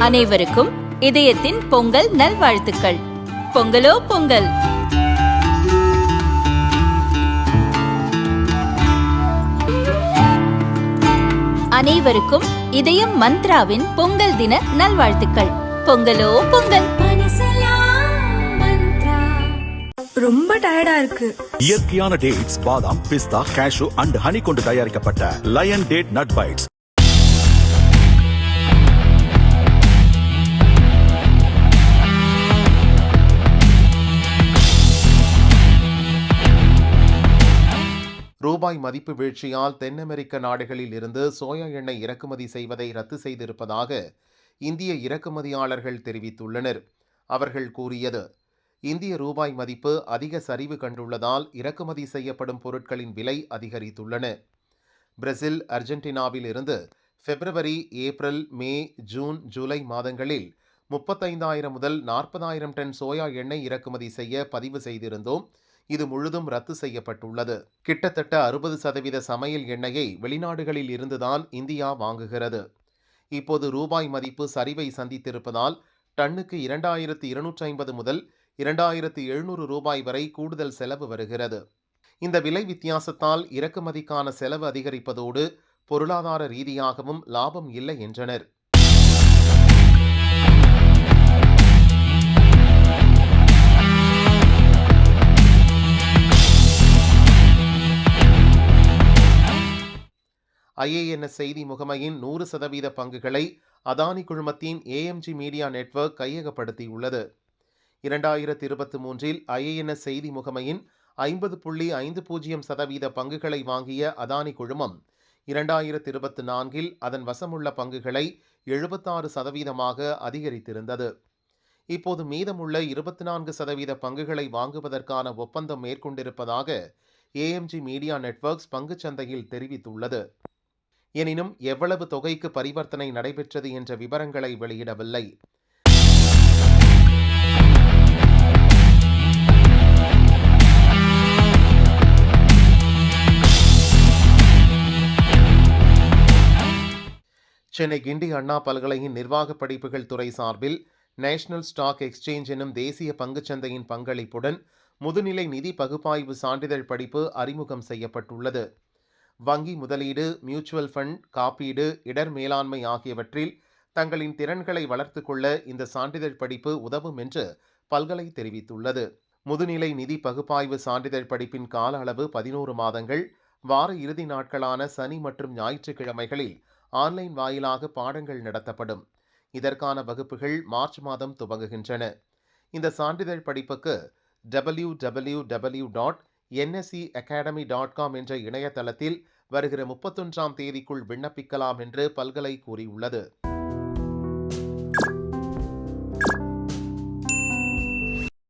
அனைவருக்கும் இதயத்தின் பொங்கல் நல்வாழ்த்துக்கள். பொங்கலோ பொங்கல். அனைவருக்கும் இதயம் மந்த்ராவின் பொங்கல் தின நல்வாழ்த்துக்கள். பொங்கலோ பொங்கல். ரொம்ப டயர்டா இருக்கு. இயற்கையான டேட்ஸ், பாதாம், பிஸ்தா, கேஷு அண்ட் ஹனி கொண்டு தயாரிக்கப்பட்ட லயன் டேட் நட் பைட்ஸ். ரூபாய் மதிப்பு வீழ்ச்சியால் தென் அமெரிக்க நாடுகளில் இருந்து சோயா எண்ணெய் இறக்குமதி செய்வதை ரத்து செய்திருப்பதாக இந்திய இறக்குமதியாளர்கள் தெரிவித்துள்ளனர். அவர்கள் கூறியது, இந்திய ரூபாய் மதிப்பு அதிக சரிவு கண்டுள்ளதால் இறக்குமதி செய்யப்படும் பொருட்களின் விலை அதிகரித்துள்ளன. பிரேசில், அர்ஜென்டினாவில் இருந்து பிப்ரவரி, ஏப்ரல், மே, ஜூன், ஜூலை மாதங்களில் 35,000 முதல் 40,000 டன் சோயா எண்ணெய் இறக்குமதி செய்ய பதிவு செய்திருந்தோம். இது முழுதும் ரத்து செய்யப்பட்டுள்ளது. கிட்டத்தட்ட 60% சமையல் எண்ணெயை வெளிநாடுகளில் இருந்துதான் இந்தியா வாங்குகிறது. இப்போது ரூபாய் மதிப்பு சரிவை சந்தித்திருப்பதால் டன்னுக்கு 2,250 முதல் 2,700 ரூபாய் வரை கூடுதல் செலவு வருகிறது. இந்த விலை வித்தியாசத்தால் இறக்குமதிக்கான செலவு அதிகரிப்பதோடு பொருளாதார ரீதியாகவும் லாபம் இல்லை என்றனர். IANS செய்தி முகமையின் 100% பங்குகளை அதானி குழுமத்தின் AMG மீடியா நெட்வொர்க் கையகப்படுத்தியுள்ளது. 2023 IANS செய்தி முகமையின் 50.50% பங்குகளை வாங்கிய அதானி குழுமம் 2024 அதன் வசமுள்ள பங்குகளை 76% அதிகரித்திருந்தது. இப்போது மீதமுள்ள 24% பங்குகளை வாங்குவதற்கான ஒப்பந்தம் மேற்கொண்டிருப்பதாக AMG மீடியா நெட்வொர்க்ஸ் பங்குச்சந்தையில் தெரிவித்துள்ளது. எனினும் எவ்வளவு தொகைக்கு பரிவர்த்தனை நடைபெற்றது என்ற விவரங்களை வெளியிடவில்லை. சென்னை கிண்டி அண்ணா பல்கலையின் நிர்வாக படிப்புகள் துறை சார்பில் நேஷனல் ஸ்டாக் எக்ஸ்சேஞ்ச் எனும் தேசிய பங்குச்சந்தையின் பங்களிப்புடன் முதுநிலை நிதி பகுப்பாய்வு சான்றிதழ் படிப்பு அறிமுகம் செய்யப்பட்டுள்ளது. வங்கி முதலீடு, மியூச்சுவல் ஃபண்ட், காப்பீடு, இடர் மேலாண்மை ஆகியவற்றில் தங்களின் திறன்களை வளர்த்து கொள்ள இந்த சான்றிதழ் படிப்பு உதவும் என்று பல்கலை தெரிவித்துள்ளது. முதுநிலை நிதி பகுப்பாய்வு சான்றிதழ் படிப்பின் கால அளவு 11 மாதங்கள். வார இறுதி நாட்களான சனி மற்றும் ஞாயிற்றுக்கிழமைகளில் ஆன்லைன் வாயிலாக பாடங்கள் நடத்தப்படும். இதற்கான வகுப்புகள் மார்ச் மாதம் துவங்குகின்றன. இந்த சான்றிதழ் படிப்புக்கு www.nseacademy.com என்ற இணையதளத்தில் வருகிற 31ஆம் தேதிக்குள் விண்ணப்பிக்கலாம் என்று பல்கலை கூறியுள்ளது.